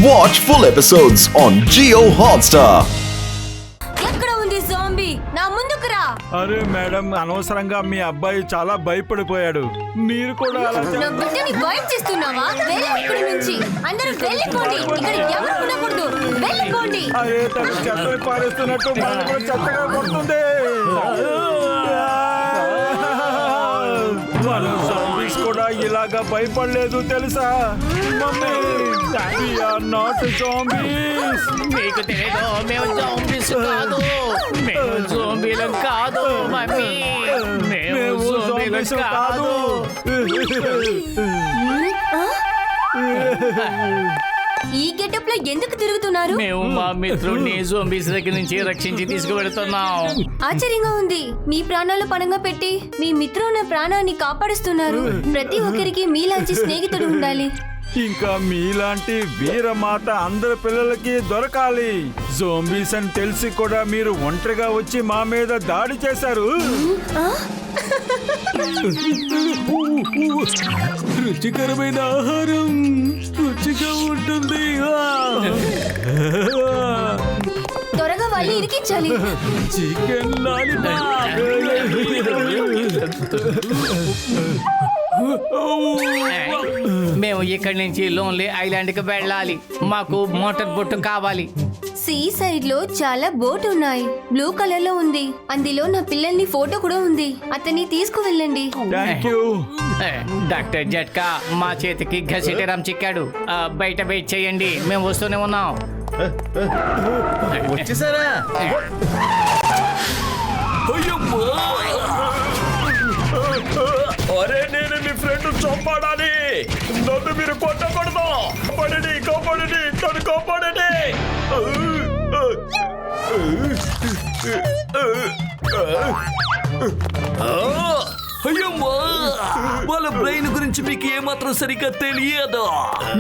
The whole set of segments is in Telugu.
Watch full episodes on Jio Hotstar. ఎక్కడ ఉంది జోంబీ? నా ముందుకు రా. అరే మేడం, అనవసరంగా మీ అబ్బాయి చాలా భయపడిపోయాడు. మీరు కూడా అలా నా బిడ్డని భయం చేస్తున్నావా? వెళ్ళి ఇక్కడి నుంచి. అందరూ వెళ్ళిపోండి. ఇక్కడ ఎవరు ఉండకూడదు. వెళ్ళిపోండి. అరే తను చెత్తని పారేస్తున్నట్టు మనం కూడా చెత్తగా కొడుతుంది. మన zombies కూడా ఇలాగా భయపడలేదు తెలుసా? Mummy, we are not zombies. మీకు తెలియదు, మేము జోంబీస్ కాదు, మేము జోంబీలం కాదు మమ్మీ, మేము జోంబీలం కాదు. ఈ గెటప్ లో ఎందుకు తిరుగుతున్నారు? మేము మా మిత్రుడిని జోంబీస్ దగ్గర నుంచి రక్షించి తీసుకువెళ్తున్నాం. ఆశ్చర్యంగా ఉంది. మీ ప్రాణాలు పణంగా పెట్టి మీ మిత్రుల ప్రాణాన్ని కాపాడుస్తున్నారు. ప్రతి ఒక్కరికి మీలాంటి స్నేహితుడు ఉండాలి. ఇంకా మీలాంటి వీరమాత అందరి పిల్లలకి దొరకాలి. జోంబీస్ అని తెలిసి కూడా మీరు ఒంటరిగా వచ్చి మా మీద దాడి చేశారు. రుచికరమైన ఆహారం రుచిగా ఉంటుంది. త్వరగా వాళ్ళు ఇరికించాలి. Chicken lollipop. మేము ఇక్కడి నుంచి లోన్లీ ఐలాండ్ కి వెళ్ళాలి. మాకు మోటార్ బోట్ కావాలి. సీ సైడ్ లో చాలా బోట్ ఉన్నాయి. బ్లూ కలర్ లో ఉంది. అందులో నా పిల్లల్ని ఫోటో కూడా ఉంది. అతన్ని తీసుకువెళ్ళండి. Thank you. డాక్టర్ జట్కా, మా చేతికి ఘసిటరామ్ చిక్కాడు. బయట వెయిట్ చేయండి, మేము వస్తూనే ఉన్నాం. వచ్చేసారా? అరే, నేను మీ ఫ్రెండ్ చంపాడాలి. నన్ను మీరు కొట్టకూడదు. కాపాడండి, కాపాడండి, నన్ను కాపాడండి. అయ్యమ్మా, వాళ్ళ బ్రెయిన్ గురించి మీకు ఏమాత్రం సరిగ్గా తెలియదు.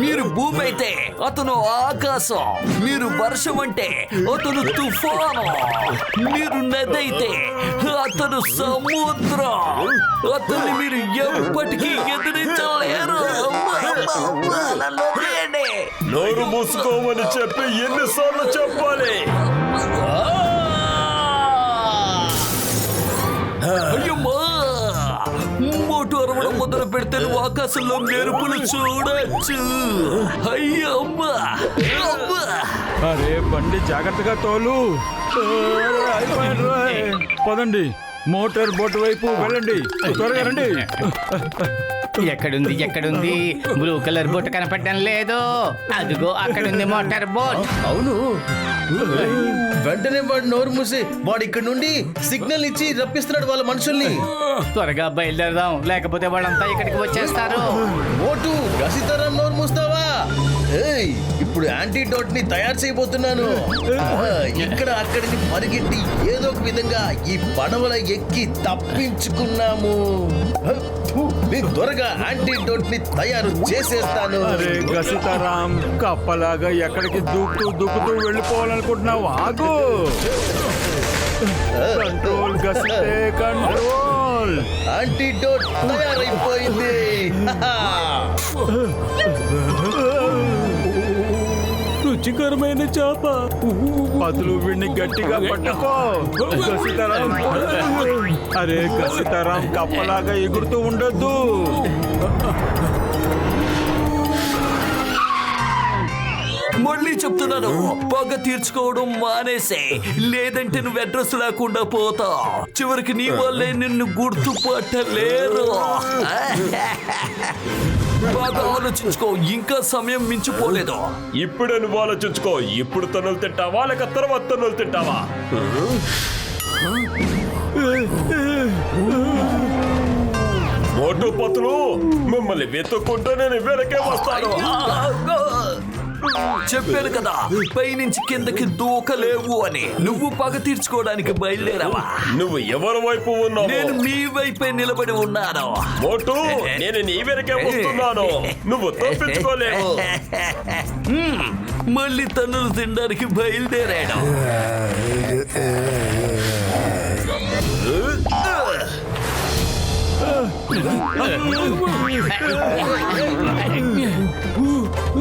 మీరు భూమి అయితే అతను ఆకాశం, మీరు వర్షం అంటే అతను తుఫాను, మీరు నది అయితే అతను సముద్రం. అతన్ని మీరు ఎప్పటికీ ఎదిరించలేరు. నోరు మూసుకోమని చెప్పి ఎన్నిసార్లు చెప్పాలి? అయ్యమ్మా, మోటు అరవడం మొదలు పెడితే నువ్వు ఆకాశంలో మెరుపులు చూడొచ్చు. అయ్యమ్మా, అమ్మా. అరే బండి జాగ్రత్తగా తోలు. పదండి, మోటార్ బోట్ వైపు వెళ్ళండి. త్వరగా రండి. ఎక్కడుంది ఎక్కడుంది? బ్లూ కలర్ బోట్ కనపడడం లేదు. అదిగో అక్కడుంది మోటార్ బోట్. అవును, వెంటనే వాడు నోరు మూసి వాడు ఇక్కడ నుండి సిగ్నల్ ఇచ్చి రప్పిస్తున్నాడు వాళ్ళ మనుషుల్ని. త్వరగా బయలుదేరదాం, లేకపోతే వాళ్ళంతా ఇక్కడికి వచ్చేస్తారు. ఓటు గసితరం నోరు మూస్తావా? ఏయ్, ఇప్పుడు యాంటీడోట్ ని తయారు చేయబోతున్నాను. ఇక్కడ అక్కడికి పరిగెట్టి ఏదో ఒక విధంగా ఈ పడవల ఎక్కి తప్పించుకున్నాము. నేను త్వరగా యాంటీడోట్ ని తయారు చేసేస్తాను. అరే గసితారాం, కప్పలాగా ఎక్కడికి దూకుతూ వెళ్ళిపోవాలనుకుంటున్నావు? ఆగు. Control గసితే control. యాంటీడోట్ తయారైపోయింది. రుచికరమైన చేప. పదులు వీడిని గట్టిగా పట్టుకో గసితారాం. అరే గసితారాం, కప్పలాగా ఎగురుతూ ఉండొద్దు. మళ్ళీ చెప్తున్నాను, పగ తీర్చుకోవడం మానేసే, లేదంటే నువ్వు అడ్రస్ లేకుండా పోతావు. చివరికి నీ వల్లే నిన్ను గుర్తుపట్టలేరు. బాగా ఆలోచించుకో, ఇంకా సమయం మించిపోలేదు. ఇప్పుడే నువ్వు ఆలోచించుకో. ఇప్పుడు తన్నులు తింటావా లేక తర్వాత తన్నులు తింటావా? మోటు పతులు, మిమ్మల్ని వెతుక్కుంటూ నేను వెనకే వస్తాను. చెప్పాను కదా, పైనుంచి కిందకి దూకలేవు అని. నువ్వు పగ తీర్చుకోవడానికి బయలుదేరావా? నువ్వు ఎవరి వైపు ఉన్నావు? నేను మీ వైపే నిలబడి ఉన్నాను. మోటు, నేను నీ వెనకే వస్తున్నాను. నువ్వు తప్పించుకోలేవు. మళ్ళీ తన్నులు తినడానికి బయలుదేరాడు.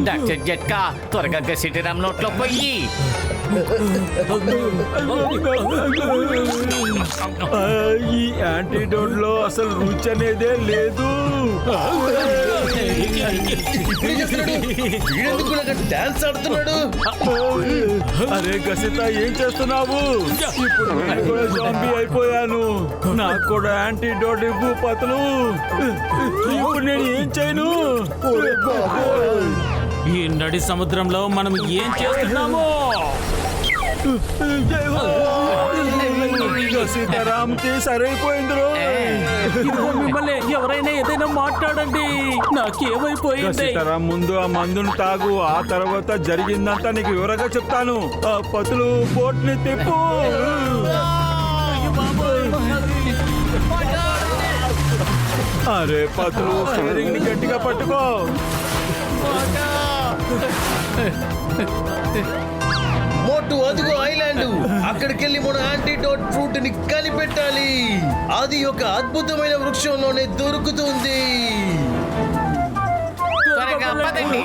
డాక్టర్ జట్కా త్వరగా గసిటిరామ్ నోట్లో పొయ్యి. ఈ యాంటీడోట్ లో అసలు రుచి అనేదే లేదు. డాన్స్ ఆడుతున్నాడు. అరే గసిత ఏం చేస్తున్నావు? ఇప్పుడు నేను కూడా జాంబీ అయిపోయాను. నాకు కూడా యాంటీడోట్ ఇవ్వు పతులు. ఇప్పుడు నేను ఏం చేయను? ఈ నడి సముద్రంలో మనం ఏం చేస్తున్నామో. సీతారాంకి సరైపోయింది. మిమ్మల్ని ఎవరైనా ఏదైనా మాట్లాడండి. నాకేమైపోయింది? సీతారాం ముందు ఆ మందును తాగు, ఆ తర్వాత జరిగిందంతా నీకు వివరంగా చెప్తాను. ఆ పతులు బోట్ని తిప్పు. అరే పతులు స్టీరింగ్ ని గట్టిగా పట్టుకో. మోటు అదిగో ఐలాండ్. అక్కడికి వెళ్ళి మన యాంటీడోట్ ఫ్రూట్ ని కనిపెట్టాలి. అది ఒక అద్భుతమైన వృక్షంలోనే దొరుకుతుంది. త్వరగా పదండి.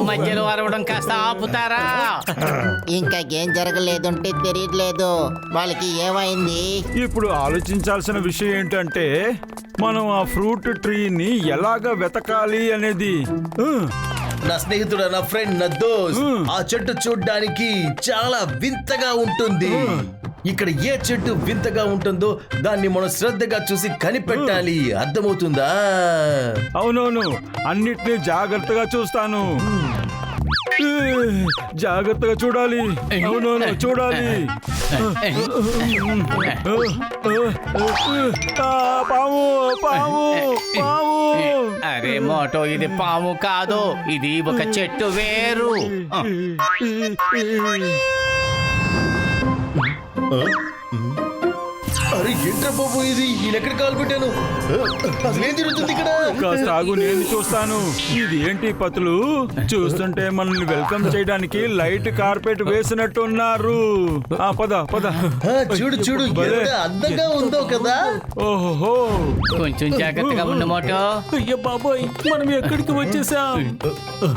మధ్యలో అరవడం కాస్త ఆపుతారా? ఇంకా ఏం జరగలేదంటే తెలియట్లేదు. వాళ్ళకి ఏమైంది? ఇప్పుడు ఆలోచించాల్సిన విషయం ఏంటంటే మనం ఆ ఫ్రూట్ ట్రీని ఎలాగ వెతకాలి అనేది. నా స్నేహితుడు, నా ఫ్రెండ్, నా దోస్త్, ఆ చెట్టు చూడ్డానికి చాలా వింతగా ఉంటుంది. ఇక్కడ ఏ చెట్టు వింతగా ఉంటుందో దాన్ని మనం శ్రద్ధగా చూసి కనిపెట్టాలి. అర్థమవుతుందా? అవునవును, అన్నిటినీ జాగ్రత్తగా చూస్తాను. జాగ్రత్తగా చూడాలి. అవునవును చూడాలి. పాము పాము పాము. అరే మోటో, ఇది పాము కాదు, ఇది ఒక చెట్టు వేరు. అరే ఏంట్రా బాబు ఇది? ఈయన ఎక్కడ కాలు పెట్టాను? అసలు ఏం జరుగుతుంది ఇక్కడ? కాస్త ఆగు, నేను చూస్తాను. ఇది ఏంటి పతులు? చూస్తుంటే మనల్ని వెల్కమ్ చేయడానికి లైట్ కార్పెట్ వేసినట్టున్నారు. పద పద. చూడు చూడు ఎంత అందంగా ఉందో కదా. ఓహో, కొంచెం జాగ్రత్తగా ఉండు మోటో. అయ్యో బాబోయ్, మనం ఎక్కడికి వచ్చేసాం?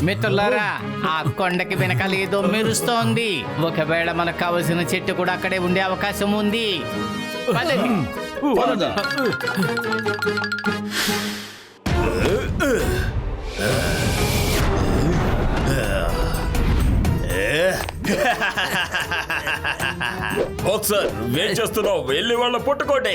మిత్రులారా, ఆ కొండకి వెనకాల ఏదో మెరుస్తోంది. ఒకవేళ మనకు కావలసిన చెట్టు కూడా అక్కడే ఉండే అవకాశం ఉంది. పదండి. పద. బాక్సర్, నువ్వేం చేస్తున్నావు? వెళ్ళి వాళ్ళ పట్టుకోండి.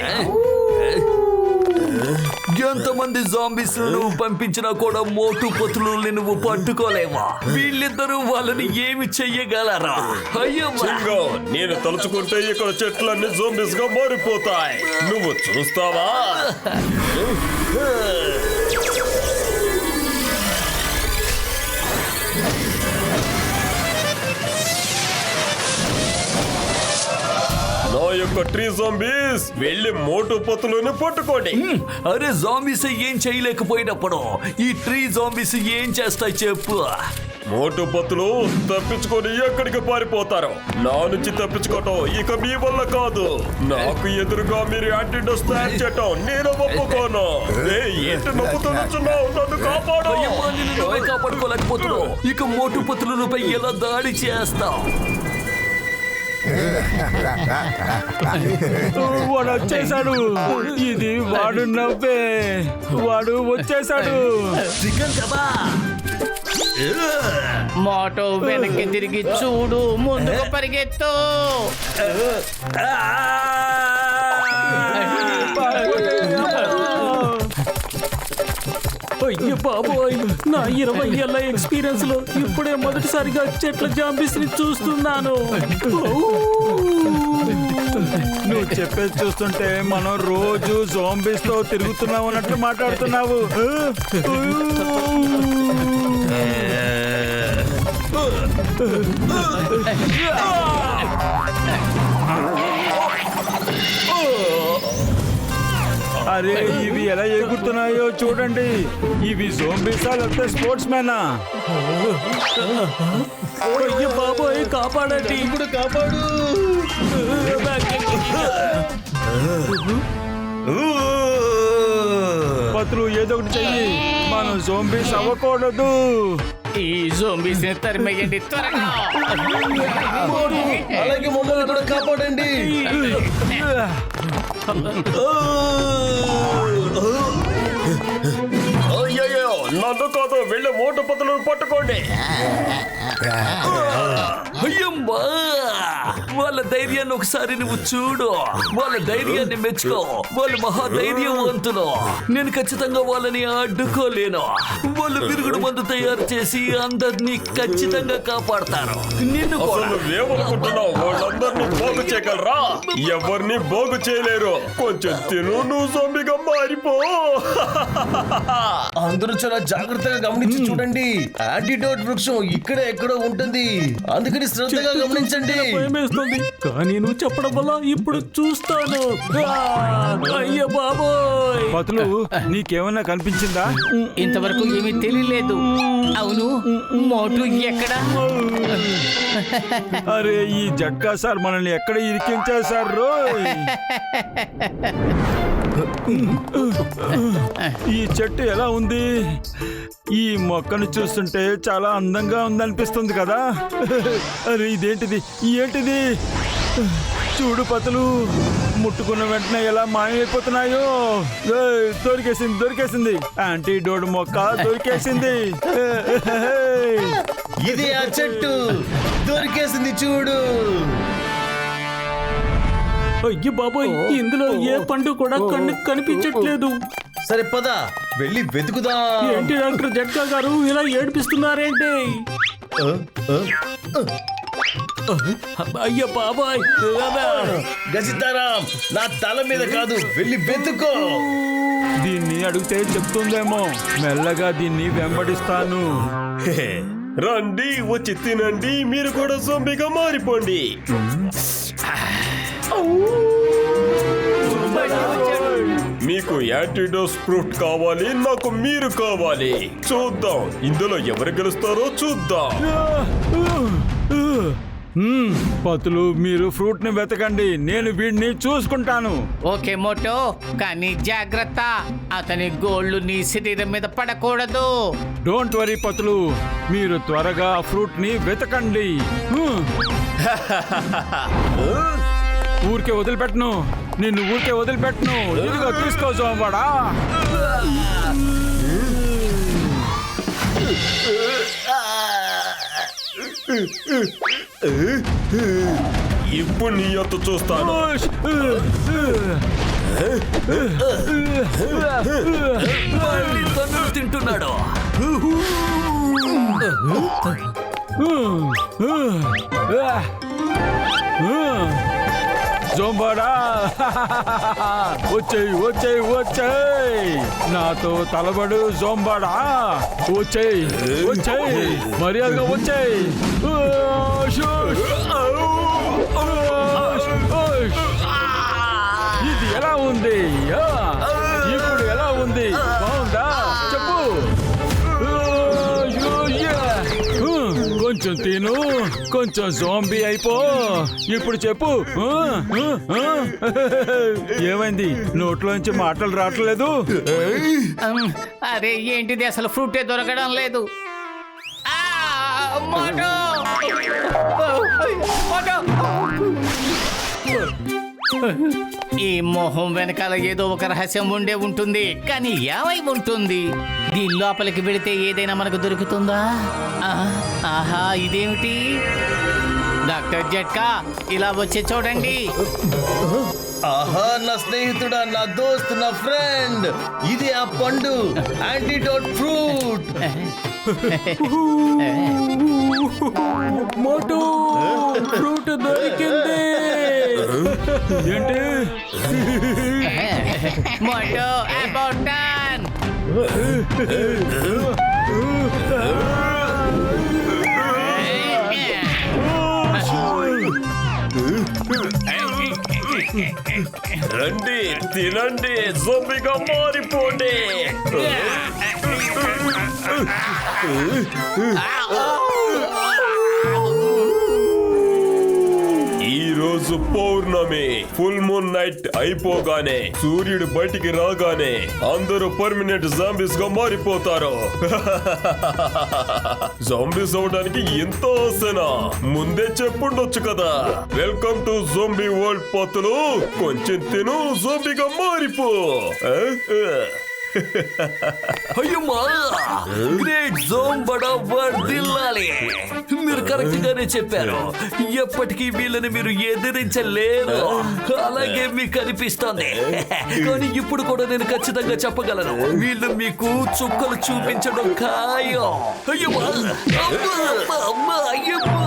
ఎంతమంది జాంబీస్ నువ్వు పంపించినా కూడా మోటు పతులు నువ్వు పట్టుకోలేవా? వీళ్ళిద్దరూ వాళ్ళని ఏమి చెయ్యగలరా? అయ్యో చింగో, నేను తలుచుకుంటే ఇక్కడ చెట్లన్నీ జోంబీస్ గా మారిపోతాయి. నువ్వు చూస్తావా? నా యొక్క ట్రీ జోంబీస్, వెళ్ళి మోటు పతులను పట్టుకోండి. అరే జాంబీస్ ఏం చేయలేకపోయినప్పుడు ఈ ట్రీ జాంబీస్ ఏం చేస్తాయి చెప్పు? మోటు పతులు తప్పించుకొని ఎక్కడికి పారిపోతారు? నా నుంచి తప్పించుకోవటం ఇక మీ వల్ల కాదు. నాకు ఎదురుగా మీరు యాంటీడోస్ తయారు చేయటం నేను ఒప్పుకోను. ఏంటి నవ్వుతూ నుంచున్నావు? నన్ను కాపాడు. అయ్యమ్మా, నిన్ను నువ్వే కాపాడుకోలేకపోతున్నావు. ఇక మోటు పతులపై ఎలా దాడి చేస్తావు? వాడు వచ్చేసాడు. ఇది వాడు నవ్వే. వాడు వచ్చేసాడు. చికెన్ కదా. మోటో వెనక్కి తిరిగి చూడు, ముందుకు పరిగెత్తు. అయ్యో బాబోయ్, నా 20 ఏళ్ల ఎక్స్పీరియన్స్ లో ఇప్పుడే మొదటిసారిగా చెట్ల జాంబీస్ ని చూస్తున్నాను. నువ్వు చెప్పేది చూస్తుంటే మనం రోజు జోంబీస్ తో తిరుగుతున్నావు అన్నట్లు మాట్లాడుతున్నావు. అరే ఇవి ఎలా ఎగురుతున్నాయో చూడండి. ఇవి జోంబీసా లేకపోతే స్పోర్ట్స్ మ్యానా? అయ్యో బాబోయ్, కాపాడండి. ఇప్పుడు కాపాడు. పతులు ఏదో ఒకటి చెయ్యి, మనం జోంబీస్ అవ్వకూడదు. ఈ జోంబీస్ ని తరిమేయండి త్వరగా. అలాగే మమ్మల్ని కూడా కాపాడండి. అయ్యయ్యో, నన్ను కాదు, వెళ్ళి మోటు పతులను పట్టుకోండి. అయ్యమ్మా, వాళ్ళ ధైర్యాన్ని ఒకసారి నువ్వు చూడు. వాళ్ళ ధైర్యాన్ని మెచ్చుకో. వాళ్ళు మహాధైర్యవంతులు. నేను ఖచ్చితంగా వాళ్ళని అడ్డుకోలేను. వాళ్ళు విరుగుడు మందు తయారు చేసి అందరినీ ఖచ్చితంగా కాపాడతారు. నిన్ను కూడా. అసలు నువ్వేమనుకుంటున్నావు? వాళ్ళందరినీ బాగు చేయగలరా? ఎవరిని బాగు చేయలేరు. కొంచెం తిను, నువ్వు జోంబీగా మారిపో. అందరూ చాలా జాగ్రత్తగా గమనించి చూడండి. యాంటీడోట్ వృక్షం ఇక్కడే ఎక్కడో ఉంటుంది, అందుకని శ్రద్ధగా గమనించండి. భయమేస్తుంది, కానీ నువ్వు చెప్పడం వల్ల ఇప్పుడు చూస్తాను. అయ్య బాబోయ్. పతులు, నీకేమన్నా కనిపించిందా? ఇంతవరకు ఏమీ తెలియలేదు. అవును, మోటు ఎక్కడా? అరే, ఈ జట్కా సార్ మనల్ని ఎక్కడ ఇరికించారు సార్ రోయ్. ఈ చెట్టు ఎలా ఉంది? ఈ మొక్కను చూస్తుంటే చాలా అందంగా ఉందనిపిస్తుంది కదా. అరే, ఇదేంటిది? ఏంటిది? చూడు పతులు, ముట్టుకున్న వెంటనే ఎలా మాయమైపోతున్నాయో. ఏయ్, దొరికేసింది యాంటీడోట్ మొక్క దొరికేసింది. ఇది ఆ చెట్టు దొరికేసింది చూడు. అయ్య బాబోయ్, ఇందులో ఏ పండు కూడా కన్నుకు కనిపించట్లేదు. సరే పద, వెళ్ళి వెతుకుదాం. ఏంటి డాక్టర్ జట్కా గారు ఇలా ఏడిపిస్తున్నారేంటి? అయ్య బాబాయ్. గజితారాం, నా తల మీద కాదు, వెళ్ళి వెతుకో. దీన్ని అడిగితే చెప్తుందేమో. మెల్లగా దీన్ని వెంబడిస్తాను. రండి, వచ్చి తినండి, మీరు కూడా జోంబీగా మారిపోండి. మీకు యాంటీడోస్ ఫ్రూట్ కావాలి, నాకు మీరు కావాలి. చూద్దాం ఇందులో ఎవరు గెలుస్తారో చూద్దాం. పతులు, మీరు ఫ్రూట్ ని వెతకండి, నేను వీడిని చూసుకుంటాను. ఓకే మోటో, కానీ జాగ్రత్త, అతని గోళ్ళు నీ శరీరం మీద పడకూడదు. డోంట్ వరీ పతులు, మీరు త్వరగా ఆ ఫ్రూట్ ని వెతకండి. ఊరికే వదిలిపెట్టను, నిన్ను ఊరికే వదిలిపెట్టను. ఇదిగో తీసుకో జోంబాడా. ఇప్పుడు నీ ఎత్తు చూస్తాను. మళ్ళీ తన్నులు తింటున్నాడు. జోంబాడా, వచ్చేయ్ నాతో తలబడు. జోంబాడా, వచ్చేయ్ మర్యాదగా వచ్చేయ్. ఇది ఎలా ఉంది? ఇప్పుడు ఎలా ఉంది? బాగుందా? చెప్పు. కొంచెం తిను, కొంచెం జోంబీ అయిపో. ఇప్పుడు చెప్పు, ఏమైంది? నోట్లోంచి మాటలు రావట్లేదు. అరే, ఏంటిది? అసలు ఫ్రూటే దొరకడం లేదు. మోటో! మోటో! ఈ మొహం వెనకాల ఏదో ఒక రహస్యం ఉండే ఉంటుంది, కానీ ఏమై ఉంటుంది? దీని లోపలికి వెళితే ఏదైనా మనకు దొరుకుతుందా? ఆహా, ఇదేమిటి? డాక్టర్ జట్కా, ఇలా వచ్చి చూడండి. ఆహా, నా స్నేహితుడా, నా దోస్త్, నా ఫ్రెండ్, ఇది ఆ పండు, యాంటీడోట్ ఫ్రూట్. మోటు, ఫ్రూట్ దొరికింది. ఏంటి? మోటో, అబౌట్ టర్న్. రండి, తినండి, జోంబీగా మారిపోండి. ఈ రోజు రోజు పౌర్ణమి ఫుల్ మూన్ నైట్ అయిపోగానే సూర్యుడు బయటికి రాగానే అందరూ పర్మనెంట్ జాంబీస్ గా మారిపోతారు. జాంబీస్ అవడానికి ఎంతో ఆశనా ముందే చెప్పుండొచ్చు కదా. వెల్కమ్ టు జోంబీ వరల్డ్ పతులు. కొంచెం తిను జోంబీగా మారిపో. అయ్యమ్మా గ్రేట్ జోంబడా వర్ధిల్లాలి. మీరు కరెక్ట్ గానే చెప్పారు. ఎప్పటికీ వీళ్ళని మీరు ఎదిరించలేరు. అలాగే మీకు అనిపిస్తోంది. కానీ ఇప్పుడు కూడా నేను ఖచ్చితంగా చెప్పగలను, వీళ్ళు మీకు చుక్కలు చూపించడం ఖాయం. అయ్యమ్మా అమ్మా, అమ్మా, అయ్యమ్మా.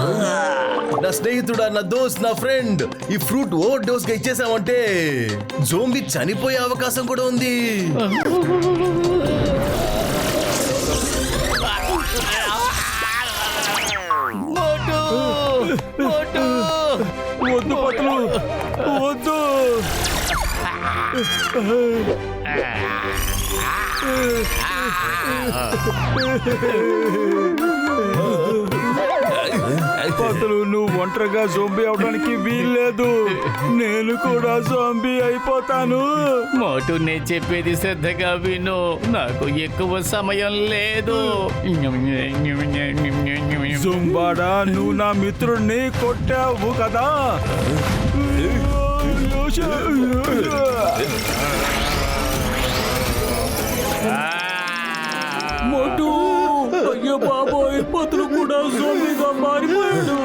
నా స్నేహితుడా, నా దోస్త్, నా ఫ్రెండ్, ఈ ఫ్రూట్ ఓవర్ డోస్ గా ఇచ్చేసామంటే జోంబీ చనిపోయే అవకాశం కూడా ఉంది. మోటు మోటు వద్దు పతులు, వద్దు. పతులు, నువ్వు ఒంటరిగా జోంబీ అవడానికి వీల్లేదు. నేను కూడా జోంబీ అయిపోతాను. మోటు నేను చెప్పేది శ్రద్ధగా విను, నాకు ఎక్కువ సమయం లేదు. జుంబాడా, నువ్వు నా మిత్రుడిని కొట్టావు కదా. మోటు, అయ్యో బాబోయ్, పతులు కూడా జోంబీగా మారిపోయాడు.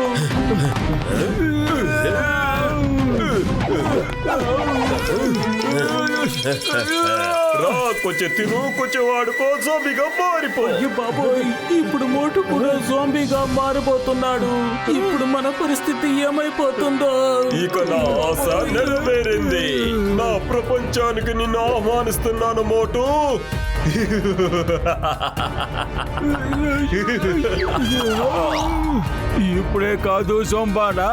రా, కొంచెం తిను, కొంచెం వాడుకో, జోంబీగా మారిపో. అయ్యో బాబోయ్, ఇప్పుడు మోటు కూడా జోంబీగా మారిపోతున్నాడు. ఇప్పుడు మన పరిస్థితి ఏమైపోతుందో. ఇక నా ఆశ నెరవేరింది. నా ప్రపంచానికి నిన్ను ఆహ్వానిస్తున్నాను మోటు. ఇప్పుడే కాదు జోంబాడా.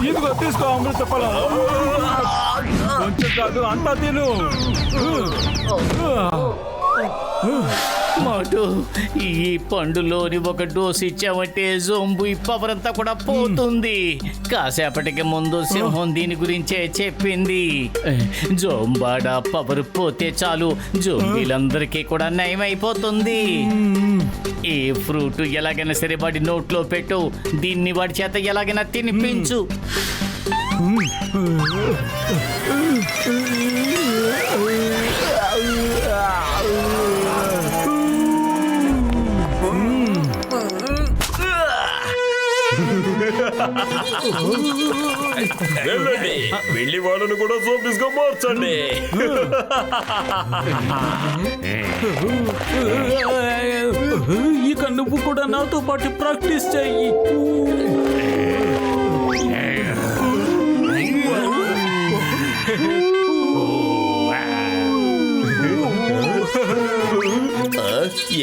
ఇదిగో తీసుకో అమృత ఫలం. కొంచెం కాదు, అంతా తిను. మోటు, ఈ పండులోని ఒక డోస్ ఇచ్చామంటే జోంబీ పవర్ అంతా కూడా పోతుంది. కాసేపటికి ముందు సింహం దీని గురించే చెప్పింది. జోంబాడా పవర్ పోతే చాలు జోంబీలందరికీ కూడా నయమైపోతుంది. ఈ ఫ్రూట్ ఎలాగైనా సరే వాడి నోట్లో పెట్టు, దీన్ని వాడి చేత ఎలాగైనా తినిపించు. వెళ్ళండి, వెళ్ళి వాళ్ళను కూడా జోంబీస్ గా మార్చండి. ఇక నువ్వు కూడా నాతో పాటు ప్రాక్టీస్ చెయ్యి.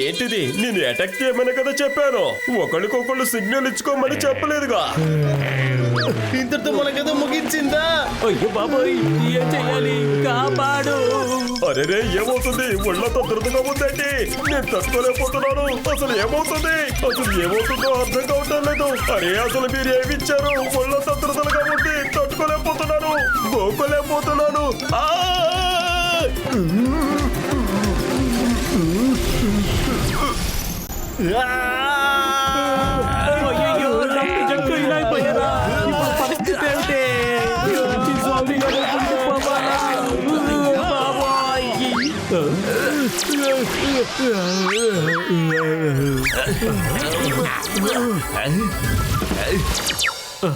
ఏంటిది? నేను అటాక్ చేయమని కదా చెప్పాను. ఒకళ్ళకొకళ్ళు సిగ్నల్ ఇచ్చుకోమని చెప్పలేదుగా. ఇంతటితో మన కథ ముగించిందా? అయ్యో బాబోయ్, ఏం చెయ్యాలి? కాపాడు. అరే ఏమవుతుంది? ఒళ్ళతో దురదగా ఉందండి. నేను తట్టుకోలేకపోతున్నాను. అసలు ఏమవుతుంది? అసలు ఏమవుతుందో అర్థం కావటం లేదు. అరే అసలు మీరు ఏమిచ్చారు? ఒళ్ళతో దురదలుగా ఉంది. తట్టుకోలేకపోతున్నాను, గోకోలేకపోతున్నాను. అయ్యయ్యో, డాక్టర్ జట్టు ఇలా అయిపోయారా? ఇప్పుడు పరిస్థితి ఏంటి? ఈ జోంబీగా ఉండిపోవాలా? బాబోయ్.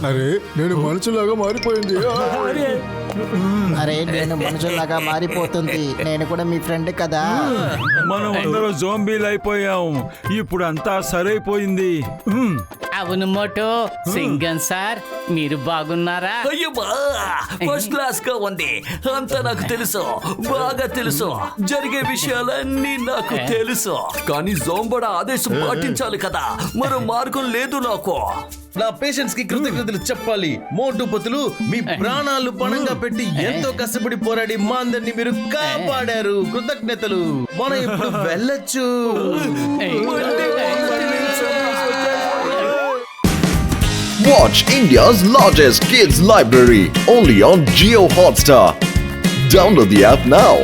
అరే నేను మనుషులాగా మారిపోయింది. అరే, అరే నేను మనుషుల్లాగా మారిపోతుంది. నేను కూడా మీ ఫ్రెండ్ కదా. మనం అందరూ జోంబీలు అయిపోయాం. ఇప్పుడు అంతా సరైపోయింది. అవును మోటో సింగన్ సార్ మీరు బాగున్నారా? అయ్యో బా ఫస్ట్ క్లాస్ గా ఉంది. అంతా నాకు తెలుసు, బాగా తెలుసు. జరిగే విషయాలన్నీ నాకు తెలుసు. కానీ జోంబడా ఆదేశం పాటించాలి కదా, మరో మార్గం లేదు నాకు. నా పేషెంట్స్ కి కృతజ్ఞతలు చెప్పాలి. మోటు పతులు, మీ ప్రాణాలు పణంగా పెట్టి ఎంతో కష్టపడి పోరాడి మా అందరినీ మీరు కాపాడారు. కృతజ్ఞతలు. మనం ఇప్పుడు వెళ్ళొచ్చు. Watch India's largest kids library only on Jio Hotstar. Download the app now.